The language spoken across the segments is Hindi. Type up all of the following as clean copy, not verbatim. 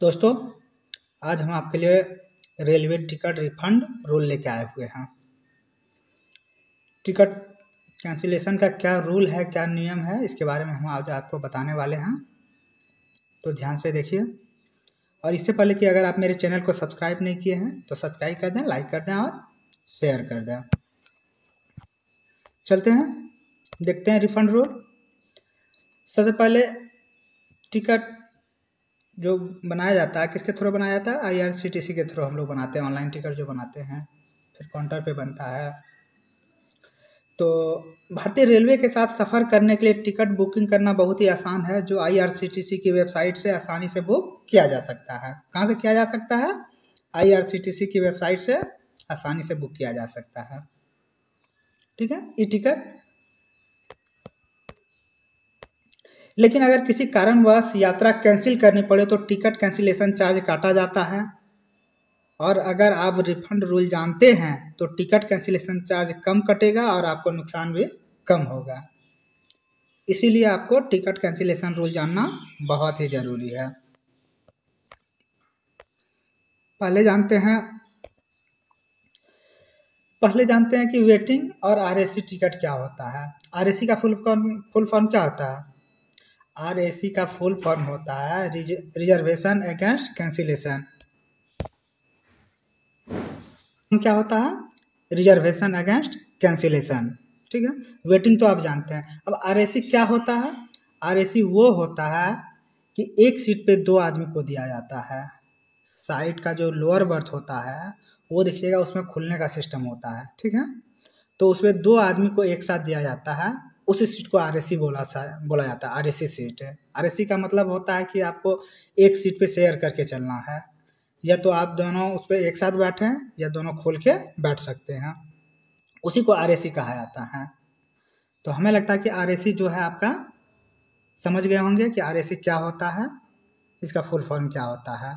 दोस्तों, आज हम आपके लिए रेलवे टिकट रिफंड रूल लेके आए हुए हैं। टिकट कैंसिलेशन का क्या रूल है, क्या नियम है, इसके बारे में हम आज आपको बताने वाले हैं, तो ध्यान से देखिए। और इससे पहले कि अगर आप मेरे चैनल को सब्सक्राइब नहीं किए हैं तो सब्सक्राइब कर दें, लाइक कर दें और शेयर कर दें। चलते हैं, देखते हैं रिफंड रूल। सबसे पहले टिकट जो बनाया जाता है किसके थ्रू बनाया जाता है? IRCTC के थ्रू हम लोग बनाते हैं। ऑनलाइन टिकट जो बनाते हैं फिर काउंटर पे बनता है। तो भारतीय रेलवे के साथ सफ़र करने के लिए टिकट बुकिंग करना बहुत ही आसान है, जो IRCTC की वेबसाइट से आसानी से बुक किया जा सकता है। कहाँ से किया जा सकता है? IRCTC की वेबसाइट से आसानी से बुक किया जा सकता है। ठीक है, ई टिकट। लेकिन अगर किसी कारणवश यात्रा कैंसिल करनी पड़े तो टिकट कैंसिलेशन चार्ज काटा जाता है। और अगर आप रिफंड रूल जानते हैं तो टिकट कैंसिलेशन चार्ज कम कटेगा और आपको नुकसान भी कम होगा। इसीलिए आपको टिकट कैंसिलेशन रूल जानना बहुत ही ज़रूरी है। पहले जानते हैं कि वेटिंग और RAC टिकट क्या होता है। RAC का फुल फॉर्म क्या होता है? RAC का फुल फॉर्म होता है रिजर्वेशन अगेंस्ट कैंसिलेशन। क्या होता है? Reservation against cancellation. ठीक है, वेटिंग तो आप जानते हैं। अब RAC क्या होता है? RAC वो होता है कि एक सीट पे दो आदमी को दिया जाता है। साइड का जो लोअर बर्थ होता है वो देखिएगा, उसमें खुलने का सिस्टम होता है। ठीक है, तो उसमें दो आदमी को एक साथ दिया जाता है, उसी सीट को RAC बोला जाता है। RAC सीट है। RAC का मतलब होता है कि आपको एक सीट पे शेयर करके चलना है, या तो आप दोनों उस पर एक साथ बैठे हैं या दोनों खोल के बैठ सकते हैं, उसी को RAC कहा जाता है। तो हमें लगता है कि RAC जो है आपका समझ गए होंगे कि RAC क्या होता है, इसका फुल फॉर्म क्या होता है।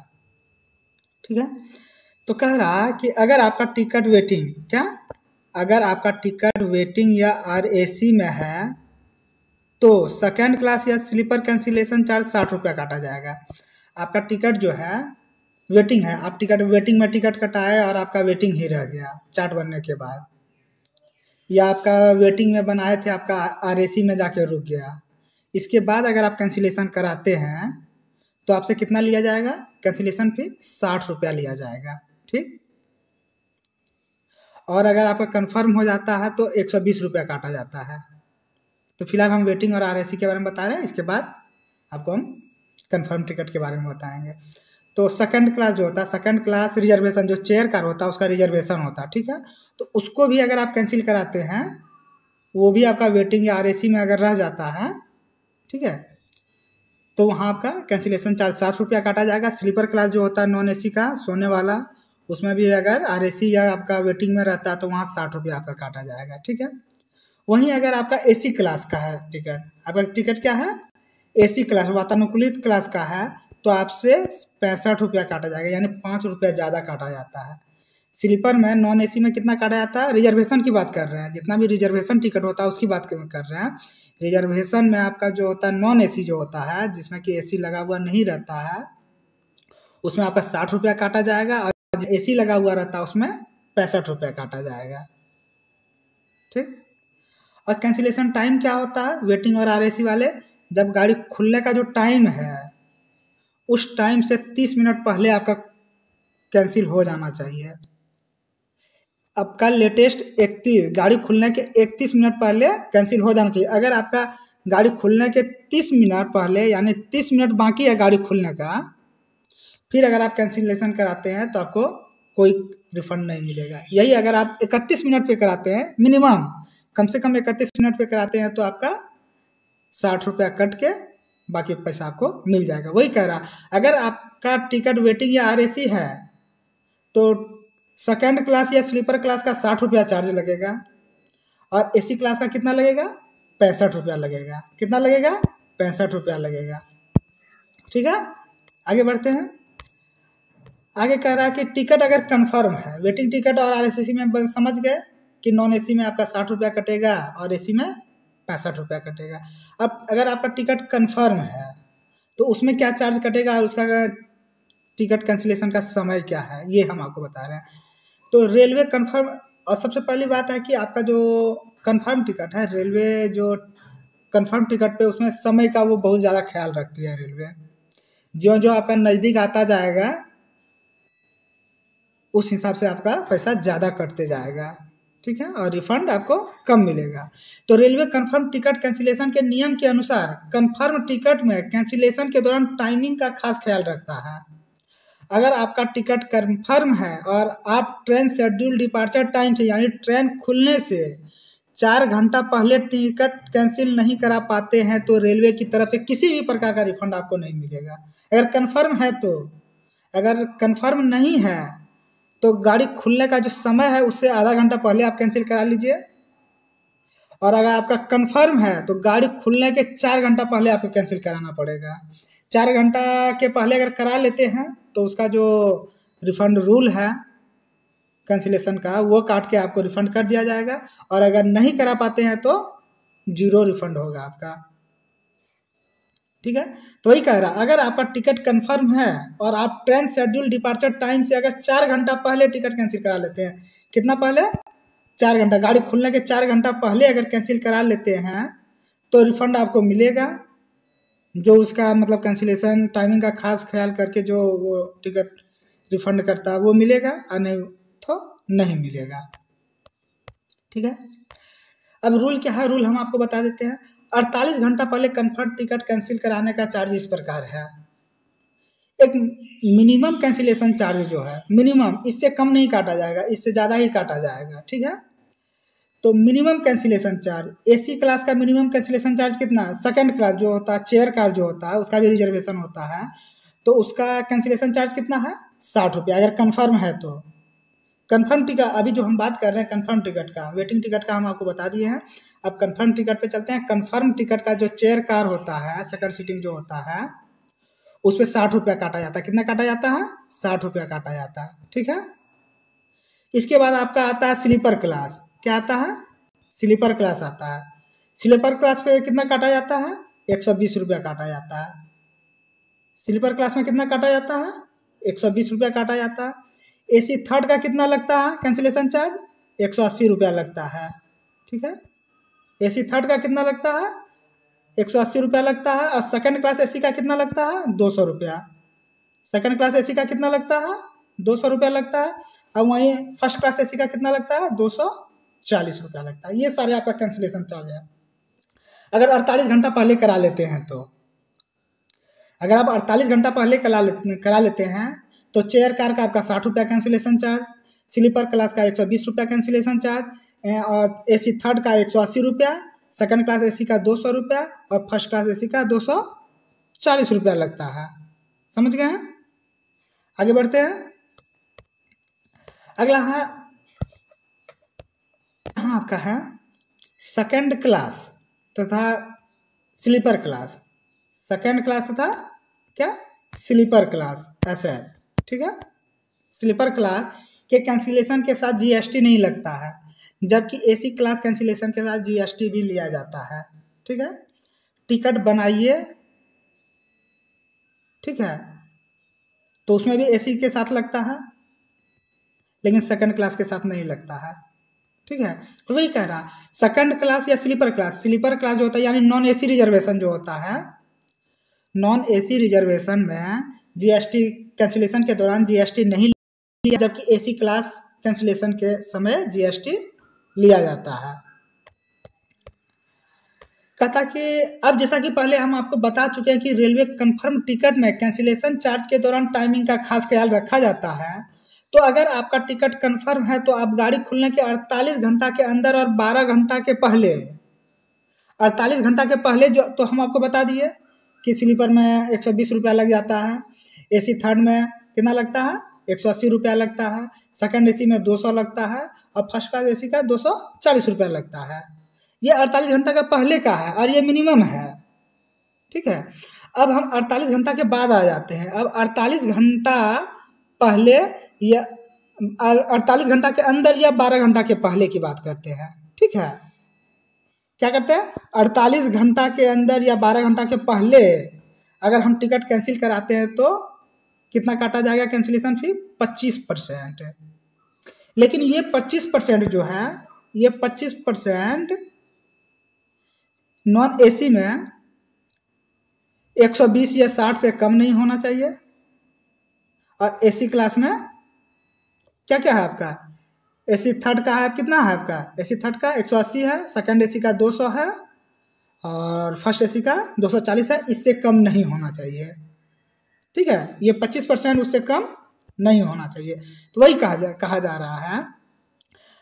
ठीक है, तो कह रहा है कि अगर आपका टिकट वेटिंग या RAC में है तो सेकेंड क्लास या स्लीपर कैंसिलेशन चार्ज 60 रुपया काटा जाएगा। आपका टिकट जो है वेटिंग है, आप वेटिंग में टिकट कटाए और आपका वेटिंग ही रह गया चार्ट बनने के बाद, या आपका वेटिंग में बनाए थे, आपका RAC में जाके रुक गया, इसके बाद अगर आप कैंसिलेशन कराते हैं तो आपसे कितना लिया जाएगा? कैंसिलेशन फी 60 रुपया लिया जाएगा। ठीक, और अगर आपका कंफर्म हो जाता है तो 120 रुपया काटा जाता है। तो फिलहाल हम वेटिंग और RAC के बारे में बता रहे हैं, इसके बाद आपको हम कंफर्म टिकट के बारे में बताएंगे। तो सेकंड क्लास जो होता है, सेकंड क्लास रिजर्वेशन, जो चेयर कार होता है उसका रिजर्वेशन होता है। ठीक है, तो उसको भी अगर आप कैंसिल कराते हैं, वो भी आपका वेटिंग या RAC में अगर रह जाता है, ठीक है, तो वहाँ आपका कैंसिलेशन चार्ज 60 रुपया काटा जाएगा। स्लीपर क्लास जो होता है नॉन AC का सोने वाला, उसमें भी अगर RAC या आपका वेटिंग में रहता है तो वहाँ 60 रुपया आपका काटा जाएगा। ठीक है, वहीं अगर आपका AC क्लास का है टिकट, आपका टिकट क्या है? AC क्लास, वातानुकूलित क्लास का है, तो आपसे 65 रुपया काटा जाएगा, यानी 5 रुपया ज़्यादा काटा जाता है। स्लीपर में, नॉन AC में कितना काटा जाता है? रिजर्वेशन की बात कर रहे हैं, जितना भी रिजर्वेशन टिकट होता है उसकी बात कर रहे हैं। रिजर्वेशन में आपका जो होता है नॉन AC जो होता है, जिसमें कि AC लगा हुआ नहीं रहता है, उसमें आपका 60 रुपया काटा जाएगा, और जो AC लगा हुआ रहता है उसमें 65 रुपया काटा जाएगा। ठीक, और कैंसिलेशन टाइम क्या होता है वेटिंग और RAC वाले? जब गाड़ी खुलने का जो टाइम है उस टाइम से 30 मिनट पहले आपका कैंसिल हो जाना चाहिए। अब कल लेटेस्ट 31, गाड़ी खुलने के 31 मिनट पहले कैंसिल हो जाना चाहिए। अगर आपका गाड़ी खुलने के 30 मिनट पहले, यानी 30 मिनट बाकी है गाड़ी खुलने का, फिर अगर आप कैंसिलेशन कराते हैं तो आपको कोई रिफंड नहीं मिलेगा। यही अगर आप 31 मिनट पे कराते हैं, मिनिमम कम से कम 31 मिनट पे कराते हैं, तो आपका 60 रुपया कट के बाकी पैसा आपको मिल जाएगा। वही कह रहा, अगर आपका टिकट वेटिंग या RAC है तो सेकंड क्लास या स्लीपर क्लास का 60 रुपया चार्ज लगेगा, और AC क्लास का कितना लगेगा? 65 रुपया लगेगा। कितना लगेगा? 65 रुपया लगेगा। ठीक है, आगे बढ़ते हैं। आगे कह रहा है कि टिकट अगर कंफर्म है, वेटिंग टिकट और RAC में समझ गए कि नॉन AC में आपका 60 रुपया कटेगा और AC में 65 रुपया कटेगा। अब अगर आपका टिकट कंफर्म है तो उसमें क्या चार्ज कटेगा और उसका टिकट कैंसिलेशन का समय क्या है, ये हम आपको बता रहे हैं। तो रेलवे कन्फर्म, और सबसे पहली बात है कि आपका जो कन्फर्म टिकट है, रेलवे जो कन्फर्म टिकट पे उसमें समय का वो बहुत ज़्यादा ख्याल रखती है रेलवे। जो जो आपका नज़दीक आता जाएगा उस हिसाब से आपका पैसा ज़्यादा कटते जाएगा, ठीक है, और रिफंड आपको कम मिलेगा। तो रेलवे कंफर्म टिकट कैंसिलेशन के नियम के अनुसार कंफर्म टिकट में कैंसिलेशन के दौरान टाइमिंग का खास ख्याल रखता है। अगर आपका टिकट कंफर्म है और आप ट्रेन शेड्यूल डिपार्चर टाइम से यानी ट्रेन खुलने से 4 घंटा पहले टिकट कैंसिल नहीं करा पाते हैं तो रेलवे की तरफ से किसी भी प्रकार का रिफंड आपको नहीं मिलेगा। अगर कंफर्म है तो, अगर कंफर्म नहीं है तो गाड़ी खुलने का जो समय है उससे आधा घंटा पहले आप कैंसिल करा लीजिए, और अगर आपका कंफर्म है तो गाड़ी खुलने के 4 घंटा पहले आपको कैंसिल कराना पड़ेगा। 4 घंटा के पहले अगर करा लेते हैं तो उसका जो रिफंड रूल है कैंसिलेशन का वो काट के आपको रिफंड कर दिया जाएगा, और अगर नहीं करा पाते हैं तो 0 रिफंड होगा आपका, ठीक है। तो वही कह रहा, अगर आपका टिकट कंफर्म है और आप ट्रेन शेड्यूल डिपार्चर टाइम से अगर 4 घंटा पहले टिकट कैंसिल करा लेते हैं, कितना पहले, 4 घंटा, गाड़ी खुलने के 4 घंटा पहले अगर कैंसिल करा लेते हैं तो रिफंड आपको मिलेगा। जो उसका मतलब कैंसिलेशन टाइमिंग का खास ख्याल करके जो वो टिकट रिफंड करता है वो मिलेगा, और नहीं तो नहीं मिलेगा, ठीक है। अब रूल क्या है, रूल हम आपको बता देते हैं। 48 घंटा पहले कंफर्म टिकट कैंसिल कराने का चार्ज इस प्रकार है। एक मिनिमम कैंसिलेशन चार्ज जो है, मिनिमम, इससे कम नहीं काटा जाएगा, इससे ज़्यादा ही काटा जाएगा, ठीक है। तो minimum cancellation charge, AC class का मिनिमम कैंसिलेशन चार्ज कितना है, सेकंड क्लास जो होता है, चेयर कार जो होता है उसका भी रिजर्वेशन होता है, तो उसका कैंसिलेशन चार्ज कितना है, 60 रुपया, अगर कन्फर्म है तो। कंफर्म टिकट, अभी जो हम बात कर रहे हैं कंफर्म टिकट का, वेटिंग टिकट का हम आपको बता दिए हैं। अब कंफर्म टिकट पे चलते हैं। कंफर्म टिकट का जो चेयर कार होता है, सेकंड सीटिंग जो होता है, उस पर 60 रुपया काटा जाता है। कितना काटा जाता है, 60 रुपया काटा जाता है, ठीक है। इसके बाद आपका आता है स्लीपर क्लास। क्या आता है, स्लीपर क्लास आता है। स्लीपर क्लास पे कितना काटा जाता है, 120 रुपया काटा जाता है। स्लीपर क्लास में कितना काटा जाता है, 120 रुपया काटा जाता है। एसी थर्ड का कितना लगता है कैंसिलेशन चार्ज, 180 रुपया लगता है, ठीक है। एसी थर्ड का कितना लगता है, 180 रुपया लगता है। और सेकंड क्लास एसी का कितना लगता है, 200 रुपया। सेकंड क्लास एसी का कितना लगता है, 200 रुपया लगता है। और वहीं फर्स्ट क्लास एसी का कितना लगता है, 240 रुपया लगता है। ये सारे आपका कैंसिलेशन चार्ज है। अगर 48 घंटा पहले करा लेते हैं तो, अगर आप 48 घंटा पहले करा लेते हैं तो चेयर कार का आपका 60 रुपया कैंसिलेशन चार्ज, स्लीपर क्लास का 120 रुपया कैंसिलेशन चार्ज, और एसी थर्ड का 180 रुपया, सेकंड क्लास एसी का 200 रुपया, और फर्स्ट क्लास एसी का 240 रुपया लगता है। समझ गए हैं, आगे बढ़ते हैं। अगला है, हाँ आपका है सेकंड क्लास तथा स्लीपर क्लास। सेकंड क्लास तथा क्या, स्लीपर क्लास, ऐसे है, ठीक है। स्लीपर क्लास के कैंसिलेशन के साथ जीएसटी नहीं लगता है, जबकि एसी क्लास कैंसिलेशन के साथ जीएसटी भी लिया जाता है, ठीक है। टिकट बनाइए, ठीक है, तो उसमें भी एसी के साथ लगता है, लेकिन सेकंड क्लास के साथ नहीं लगता है, ठीक है। तो वही कह रहा, सेकंड क्लास या स्लीपर क्लास, स्लीपर क्लास जो होता है यानी नॉन एसी रिजर्वेशन जो होता है, नॉन एसी रिजर्वेशन में जीएसटी कैंसिलेशन के दौरान जीएसटी नहीं लिया, जबकि एसी क्लास कैंसिलेशन के समय जीएसटी लिया जाता है। कहता कि अब जैसा कि पहले हम आपको बता चुके हैं कि रेलवे कंफर्म टिकट में कैंसिलेशन चार्ज के दौरान टाइमिंग का खास ख्याल रखा जाता है। तो अगर आपका टिकट कंफर्म है तो आप गाड़ी खुलने के 48 घंटा के अंदर और 12 घंटा के पहले, 48 घंटा के पहले जो, तो हम आपको बता दिए कि स्लीपर में 120 रुपया लग जाता है, एसी थर्ड में कितना लगता है, 180 रुपया लगता है, सेकंड एसी में 200 लगता है, और फर्स्ट क्लास एसी का 240 रुपया लगता है। ये 48 घंटा का पहले का है और ये मिनिमम है, ठीक है। अब हम 48 घंटा के बाद आ जाते हैं। अब 48 घंटा पहले या 48 घंटा के अंदर या 12 घंटा के पहले की बात करते हैं, ठीक है। क्या करते हैं, 48 घंटा के अंदर या 12 घंटा के पहले अगर हम टिकट कैंसिल कराते हैं तो कितना काटा जाएगा कैंसिलेशन फी? 25%। लेकिन ये 25% जो है, ये 25% नॉन एसी में 120 या 60 से कम नहीं होना चाहिए। और एसी क्लास में क्या क्या है आपका? एसी थर्ड का है कितना है आपका? एसी थर्ड का 180 है, सेकंड एसी का 200 है और फर्स्ट एसी का 240 है। इससे कम नहीं होना चाहिए, ठीक है। ये 25% उससे कम नहीं होना चाहिए। तो वही कहा जा रहा है,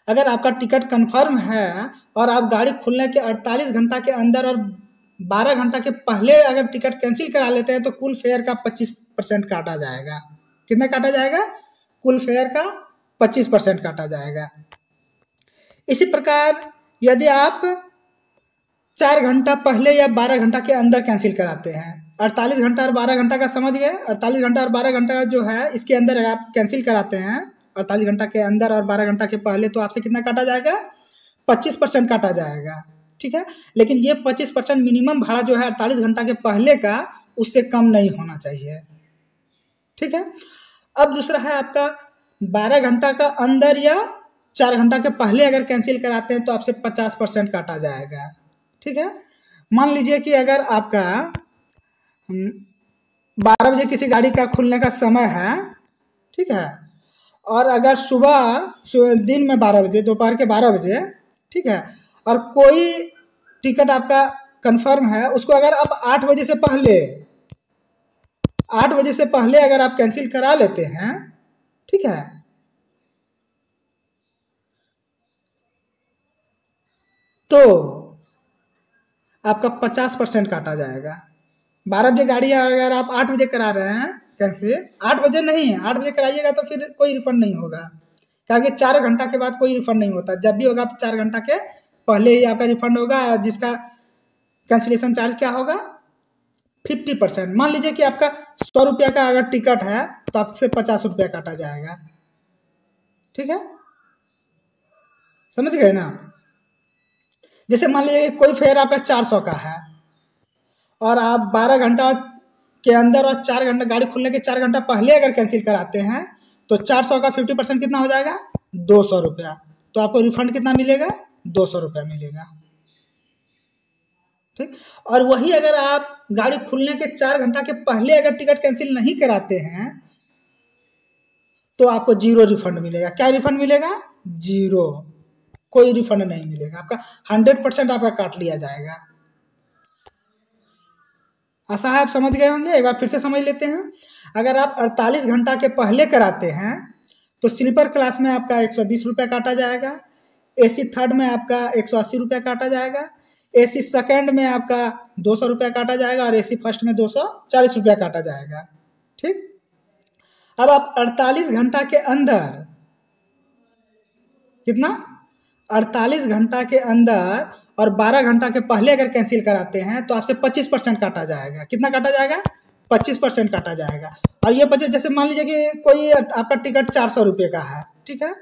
अगर आपका टिकट कंफर्म है और आप गाड़ी खुलने के 48 घंटा के अंदर और 12 घंटा के पहले अगर टिकट कैंसिल करा लेते हैं तो कुल फेयर का 25% काटा जाएगा। कितना काटा जाएगा? कुल फेयर का 25% काटा जाएगा। इसी प्रकार यदि आप 4 घंटा पहले या 12 घंटा के अंदर कैंसिल कराते हैं, 48 घंटा और 12 घंटा का समझ गए। 48 घंटा और 12 घंटा जो है इसके अंदर अगर आप कैंसिल कराते हैं 48 घंटा के अंदर और 12 घंटा के पहले, तो आपसे कितना काटा जाएगा? 25% काटा जाएगा, ठीक है। लेकिन ये 25% मिनिमम भाड़ा जो है 48 घंटा के पहले का, उससे कम नहीं होना चाहिए, ठीक है। अब दूसरा है आपका 12 घंटा का अंदर या 4 घंटा के पहले अगर कैंसिल कराते हैं तो आपसे 50% काटा जाएगा, ठीक है। मान लीजिए कि अगर आपका 12 बजे किसी गाड़ी का खुलने का समय है, ठीक है, और अगर सुबह दिन में 12 बजे, दोपहर के 12 बजे, ठीक है, और कोई टिकट आपका कंफर्म है, उसको अगर आप 8 बजे से पहले अगर आप कैंसिल करा लेते हैं, ठीक है, तो आपका 50% काटा जाएगा। 12 बजे गाड़ी है, अगर आप 8 बजे करा रहे हैं कैंसिल, 8 बजे नहीं है, 8 बजे कराइएगा तो फिर कोई रिफंड नहीं होगा, क्योंकि 4 घंटा के बाद कोई रिफंड नहीं होता। जब भी होगा 4 घंटा के पहले ही आपका रिफंड होगा, जिसका कैंसिलेशन चार्ज क्या होगा? 50%। मान लीजिए कि आपका 100 रुपया का अगर टिकट है तो आपसे 50 रुपया काटा जाएगा, ठीक है, समझ गए ना। जैसे मान लीजिए कोई फेयर आपका 400 का है और आप 12 घंटा के अंदर और 4 घंटा, गाड़ी खुलने के 4 घंटा पहले अगर कैंसिल कराते हैं तो 400 का 50% कितना हो जाएगा? 200 रुपया। तो आपको रिफंड कितना मिलेगा? 200 रुपया मिलेगा, ठीक। और वही अगर आप गाड़ी खुलने के 4 घंटा के पहले अगर टिकट कैंसिल नहीं कराते हैं तो आपको 0 रिफंड मिलेगा। क्या रिफंड मिलेगा? 0, कोई रिफंड नहीं मिलेगा आपका, 100% आपका काट लिया जाएगा। ऐसा है, आप समझ गए होंगे। एक बार फिर से समझ लेते हैं। अगर आप 48 घंटा के पहले कराते हैं तो स्लीपर क्लास में आपका 120 रुपया काटा जाएगा, एसी थर्ड में आपका 180 रुपया काटा जाएगा, एसी सेकंड में आपका 200 रुपया काटा जाएगा और एसी फर्स्ट में 240 रुपया काटा जाएगा, ठीक। अब आप 48 घंटा के अंदर कितना? 48 घंटा के अंदर और 12 घंटा के पहले अगर कैंसिल कराते हैं तो आपसे 25% काटा जाएगा। कितना काटा जाएगा? 25% काटा जाएगा। और ये 25, जैसे मान लीजिए कि कोई आपका टिकट 400 रुपये का है, ठीक है,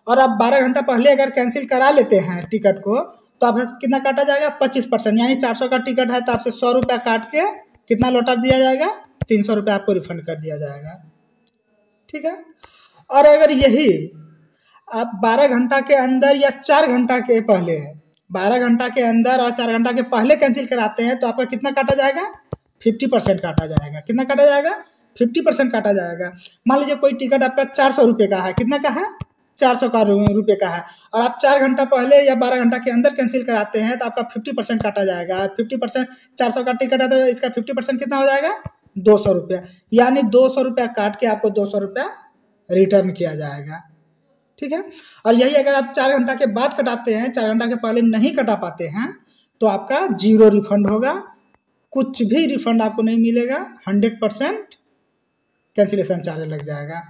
और आप 12 घंटा पहले अगर कैंसिल करा लेते हैं टिकट को तो आपसे कितना काटा जाएगा? 25%। यानी 400 का टिकट है तो आपसे 100 रुपया काट के कितना लौटा दिया जाएगा? 300 रुपया आपको रिफंड कर दिया जाएगा, ठीक है। और अगर यही आप 12 घंटा के अंदर या 4 घंटा के पहले, 12 घंटा के अंदर और 4 घंटा के पहले कैंसिल कराते हैं तो आपका कितना काटा जाएगा? 50% काटा जाएगा। कितना काटा जाएगा? 50% काटा जाएगा। मान लीजिए कोई टिकट आपका 400 रुपये का है, कितना का है? 400 का रुपये का है, और आप 4 घंटा पहले या 12 घंटा के अंदर कैंसिल कराते हैं तो आपका 50% काटा जाएगा। 50%, 400 का टिकट है तो इसका 50% कितना हो जाएगा? 200 रुपया। यानी 200 रुपया काट के आपको 200 रुपया रिटर्न किया जाएगा, ठीक है। और यही अगर आप 4 घंटा के बाद कटाते हैं, 4 घंटा के पहले नहीं कटा पाते हैं तो आपका 0 रिफंड होगा, कुछ भी रिफंड आपको नहीं मिलेगा, 100% कैंसिलेशन चार्ज लग जाएगा।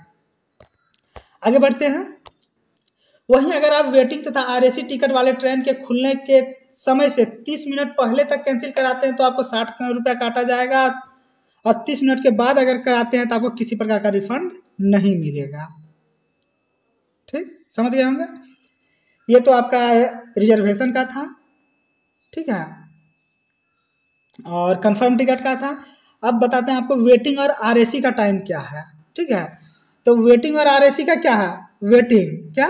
आगे बढ़ते हैं। वहीं अगर आप वेटिंग तथा आरएसी टिकट वाले ट्रेन के खुलने के समय से 30 मिनट पहले तक कैंसिल कराते हैं तो आपको 60 रुपया काटा जाएगा, और 30 मिनट के बाद अगर कराते हैं तो आपको किसी प्रकार का रिफंड नहीं मिलेगा, ठीक, समझ गए होंगे। ये तो आपका रिजर्वेशन का था, ठीक है, और कंफर्म टिकट का था। अब बताते हैं आपको वेटिंग और आरएसी का टाइम क्या है, ठीक है। तो वेटिंग और RAC का क्या है, वेटिंग, क्या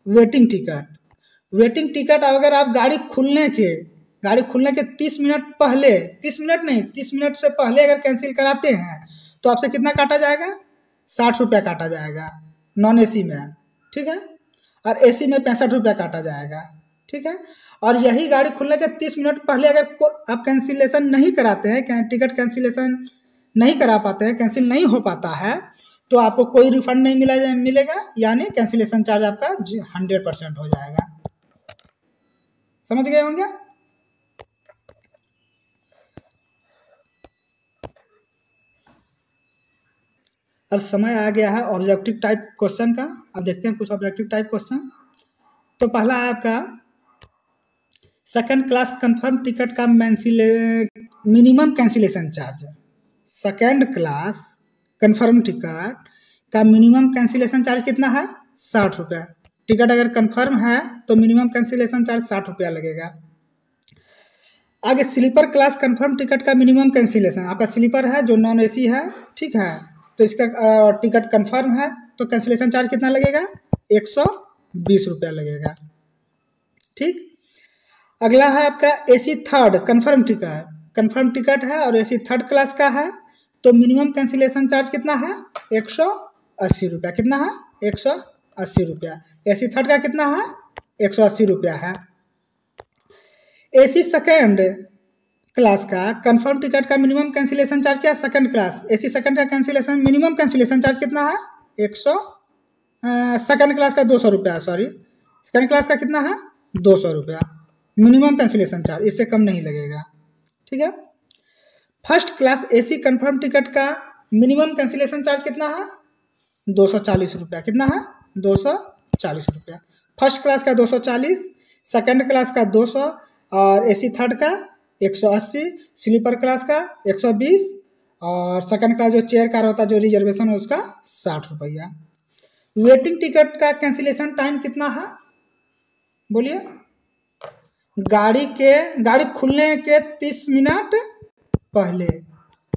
वेटिंग टिकट। वेटिंग टिकट अगर आप गाड़ी खुलने के 30 मिनट पहले, 30 मिनट नहीं 30 मिनट से पहले अगर कैंसिल कराते हैं तो आपसे कितना काटा जाएगा, 60 रुपया काटा जाएगा नॉन AC में, ठीक है। और AC में 65 रुपया काटा जाएगा, ठीक है। और यही गाड़ी खुलने के 30 मिनट पहले अगर आप कैंसिलेशन नहीं कराते हैं, टिकट कैंसिलेशन नहीं करा पाते हैं, कैंसिल नहीं हो पाता है, तो आपको कोई रिफंड नहीं मिलेगा, यानी कैंसिलेशन चार्ज आपका 100% हो जाएगा। समझ गए होंगे। अब समय आ गया है ऑब्जेक्टिव टाइप क्वेश्चन का। अब देखते हैं कुछ ऑब्जेक्टिव टाइप क्वेश्चन। तो पहला है आपका सेकंड क्लास कंफर्म टिकट का minimum cancellation charge. Second class confirm ticket का मिनिमम कैंसिलेशन चार्ज कितना है, 60 रुपया। टिकट अगर कंफर्म है तो मिनिमम कैंसिलेशन चार्ज 60 रुपया लगेगा। आगे स्लीपर क्लास कंफर्म टिकट का मिनिमम कैंसिलेशन, आपका स्लीपर है जो नॉन AC है, ठीक है, तो इसका टिकट कंफर्म है तो कैंसिलेशन चार्ज कितना लगेगा, 120 रुपया लगेगा, ठीक। अगला है आपका AC थर्ड कंफर्म टिकट है और AC थर्ड क्लास का है, तो मिनिमम कैंसिलेशन चार्ज कितना है, 180 रुपया। कितना है, 180 रुपया। AC थर्ड का कितना है, 180 रुपया है। AC सेकंड क्लास का कंफर्म टिकट का मिनिमम कैंसिलेशन चार्ज क्या है, सेकंड क्लास AC सेकंड का कैंसिलेशन मिनिमम कैंसिलेशन चार्ज कितना है, सेकंड क्लास का 200 रुपया, सॉरी सेकंड क्लास का कितना है, 200 रुपया मिनिमम कैंसिलेशन चार्ज, इससे कम नहीं लगेगा, ठीक है। First class AC confirm ticket का मिनिमम कैंसिलेशन चार्ज कितना है, 240 रुपया। कितना है, 240 रुपया। फर्स्ट क्लास का 240, सेकंड क्लास का 200 और AC थर्ड का 180, स्लीपर क्लास का 120 और सेकंड क्लास जो चेयर कार होता है जो रिजर्वेशन है उसका 60 रुपया। वेटिंग टिकट का कैंसिलेशन टाइम कितना है, बोलिए। गाड़ी खुलने के 30 मिनट पहले,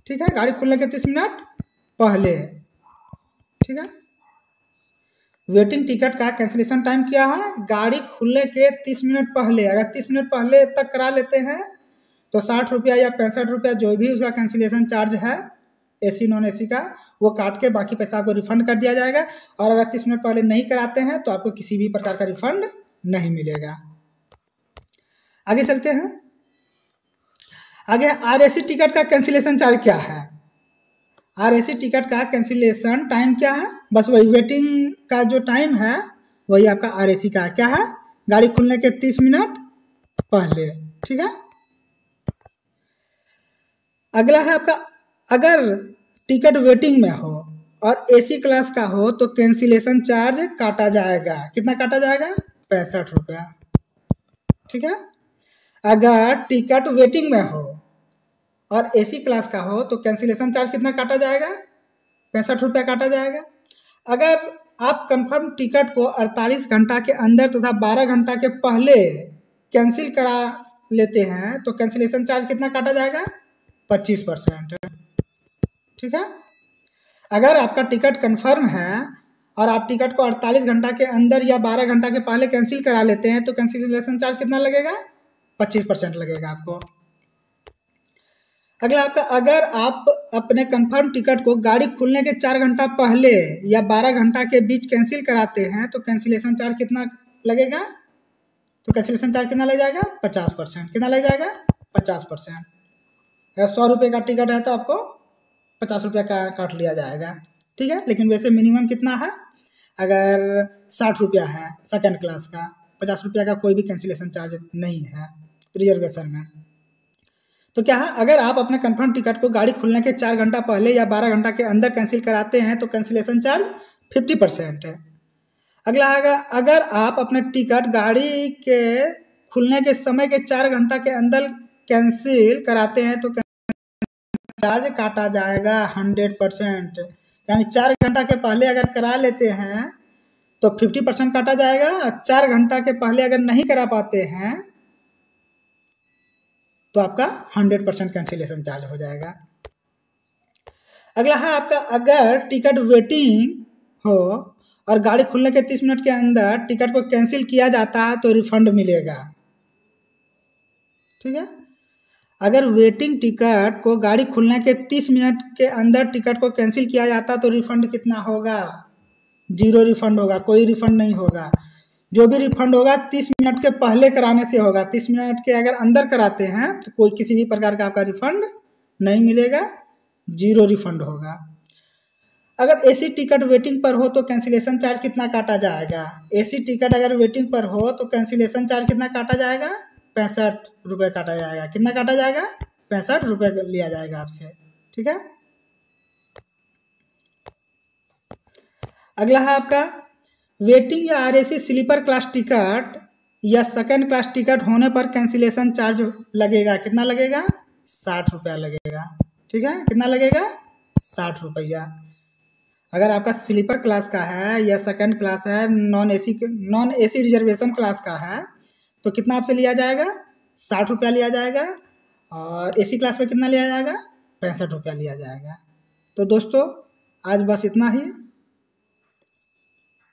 ठीक है, गाड़ी खुलने के 30 मिनट पहले, ठीक है। वेटिंग टिकट का कैंसिलेशन टाइम क्या है, गाड़ी खुलने के 30 मिनट पहले, अगर 30 मिनट पहले तक करा लेते हैं तो 60 रुपया या 65 रुपया जो भी उसका कैंसिलेशन चार्ज है AC नॉन AC का, वो काट के बाकी पैसा आपको रिफंड कर दिया जाएगा। और अगर 30 मिनट पहले नहीं कराते हैं तो आपको किसी भी प्रकार का रिफंड नहीं मिलेगा। आगे चलते हैं। आगे RAC टिकट का कैंसिलेशन चार्ज क्या है, RAC टिकट का कैंसिलेशन टाइम क्या है, बस वही वेटिंग का जो टाइम है वही आपका RAC का क्या है, गाड़ी खुलने के 30 मिनट पहले, ठीक है। अगला है आपका अगर टिकट वेटिंग में हो और AC क्लास का हो तो कैंसिलेशन चार्ज काटा जाएगा। कितना काटा जाएगा, 65 रुपया, ठीक है। अगर टिकट वेटिंग में हो और AC क्लास का हो तो कैंसिलेशन चार्ज कितना काटा जाएगा, 65 रुपया काटा जाएगा। अगर आप कंफर्म टिकट को 48 घंटा के अंदर तथा 12 घंटा के पहले कैंसिल करा लेते हैं तो कैंसिलेशन चार्ज कितना काटा जाएगा, 25%, ठीक है। अगर आपका टिकट कंफर्म है और आप टिकट को 48 घंटा के अंदर या 12 घंटा के पहले कैंसिल करा लेते हैं तो कैंसिलेशन चार्ज कितना लगेगा, 25% लगेगा आपको। अगला आपका अगर आप अपने कंफर्म टिकट को गाड़ी खुलने के 4 घंटा पहले या 12 घंटा के बीच कैंसिल कराते हैं तो कैंसिलेशन चार्ज कितना लगेगा, तो कैंसिलेशन चार्ज कितना लग जाएगा, 50%। कितना लग जाएगा, 50%। अगर 100 रुपये का टिकट है तो आपको 50 रुपया का काट लिया जाएगा, ठीक है। लेकिन वैसे मिनिमम कितना है, अगर 60 रुपया है सेकंड क्लास का, 50 रुपया का कोई भी कैंसिलेशन चार्ज नहीं है रिजर्वेशन में। तो क्या है, अगर आप अपने कंफर्म टिकट को गाड़ी खुलने के 4 घंटा पहले या 12 घंटा के अंदर कैंसिल कराते हैं तो कैंसिलेशन चार्ज 50% है। अगला आएगा अगर आप अपने टिकट गाड़ी के खुलने के समय के 4 घंटा के अंदर कैंसिल कराते हैं तो चार्ज काटा जाएगा 100%, यानी 4 घंटा के पहले अगर करा लेते हैं तो 50% काटा जाएगा और 4 घंटा के पहले अगर नहीं करा पाते हैं तो आपका 100% कैंसिलेशन चार्ज हो जाएगा। अगला है आपका, अगर टिकट वेटिंग हो और गाड़ी खुलने के 30 मिनट के अंदर टिकट को कैंसिल किया जाता है तो रिफंड मिलेगा। ठीक है, अगर वेटिंग टिकट को गाड़ी खुलने के 30 मिनट के अंदर टिकट को कैंसिल किया जाता तो रिफंड कितना होगा? 0 रिफंड होगा, कोई रिफंड नहीं होगा। जो भी रिफंड होगा 30 मिनट के पहले कराने से होगा। 30 मिनट के अगर अंदर कराते हैं तो कोई किसी भी प्रकार का आपका रिफंड नहीं मिलेगा, 0 रिफंड होगा। अगर एसी टिकट वेटिंग पर हो तो कैंसिलेशन चार्ज कितना काटा जाएगा? एसी टिकट अगर वेटिंग पर हो तो कैंसिलेशन चार्ज कितना काटा जाएगा? 65 रुपये काटा जाएगा। कितना काटा जाएगा? 65 रुपये लिया जाएगा आपसे। ठीक है, अगला है आपका, वेटिंग या आरएसी स्लीपर क्लास टिकट या सेकंड क्लास टिकट होने पर कैंसिलेशन चार्ज लगेगा। कितना लगेगा? 60 रुपया लगेगा। ठीक है, कितना लगेगा? 60 रुपया। अगर आपका स्लीपर क्लास का है या सेकंड क्लास है, नॉन एसी रिजर्वेशन क्लास का है तो कितना आपसे लिया जाएगा? 60 रुपया लिया जाएगा। और एसी क्लास में कितना लिया जाएगा? 65 रुपया लिया जाएगा। तो दोस्तों आज बस इतना ही,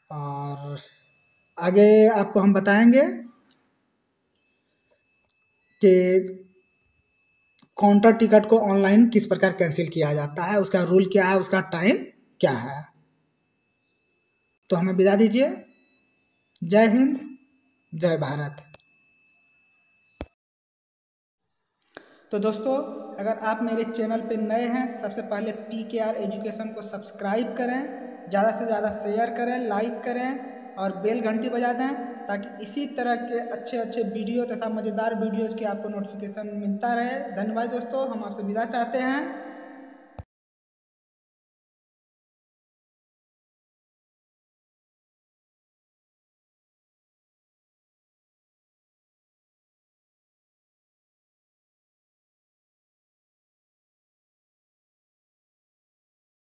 और आगे आपको हम बताएंगे कि काउंटर टिकट को ऑनलाइन किस प्रकार कैंसिल किया जाता है, उसका रूल क्या है, उसका टाइम क्या है। तो हमें विदा दीजिए। जय हिंद, जय भारत। तो दोस्तों अगर आप मेरे चैनल पे नए हैं, सबसे पहले PKR एजुकेशन को सब्सक्राइब करें, ज़्यादा से ज़्यादा शेयर करें, लाइक करें और बेल घंटी बजा दें, ताकि इसी तरह के अच्छे अच्छे वीडियो तथा मज़ेदार वीडियोज़ के आपको नोटिफिकेशन मिलता रहे। धन्यवाद दोस्तों, हम आपसे विदा चाहते हैं।